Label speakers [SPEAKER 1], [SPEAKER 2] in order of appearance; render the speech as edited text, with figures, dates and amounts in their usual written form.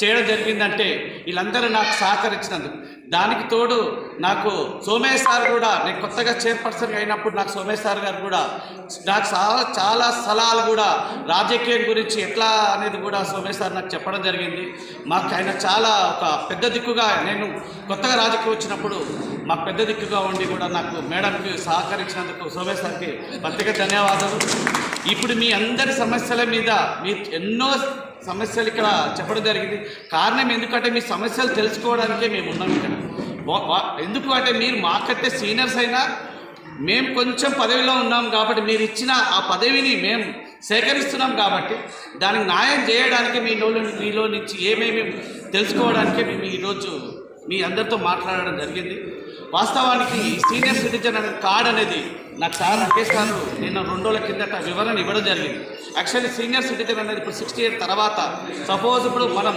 [SPEAKER 1] చేయడం జరిగిందంటే వీళ్ళందరూ నాకు సహకరించినందుకు. దానికి తోడు నాకు సోమేష్ సార్ కూడా, నేను కొత్తగా చైర్పర్సన్ అయినప్పుడు నాకు సోమేష్ సార్ గారు కూడా నాకు చాలా సలహాలు కూడా రాజకీయం గురించి ఎట్లా అనేది కూడా సోమేష్ సార్ నాకు చెప్పడం జరిగింది. మాకు ఆయన చాలా ఒక పెద్ద దిక్కుగా, నేను కొత్తగా రాజకీయం వచ్చినప్పుడు మాకు పెద్ద దిక్కుగా ఉండి కూడా నాకు మేడంకి సహకరించినందుకు సోమేష్ సార్కి ప్రత్యేక ధన్యవాదాలు. ఇప్పుడు మీ అందరి సమస్యల మీద మీ ఎన్నో సమస్యలు ఇక్కడ చెప్పడం జరిగింది. కారణం ఎందుకంటే మీ సమస్యలు తెలుసుకోవడానికే మేము ఉన్నాం ఇక్కడ. ఎందుకు అంటే మీరు మాకంటే సీనియర్స్ అయినా మేము కొంచెం పదవిలో ఉన్నాం కాబట్టి, మీరు ఇచ్చిన ఆ పదవిని మేము సేకరిస్తున్నాం కాబట్టి దానికి న్యాయం చేయడానికి మీలో నుంచి ఏమేమి తెలుసుకోవడానికే మేము ఈరోజు మీ అందరితో మాట్లాడడం జరిగింది. వాస్తవానికి సీనియర్ సిటిజన్ అనే కార్డ్ అనేది నాకు సార్ రాకేష్ గారు నిన్న 2 రోజుల కిందట వివరణ ఇవ్వడం జరిగింది. యాక్చువల్లీ సీనియర్ సిటిజన్ అనేది ఇప్పుడు 60 years తర్వాత, సపోజ్ ఇప్పుడు మనం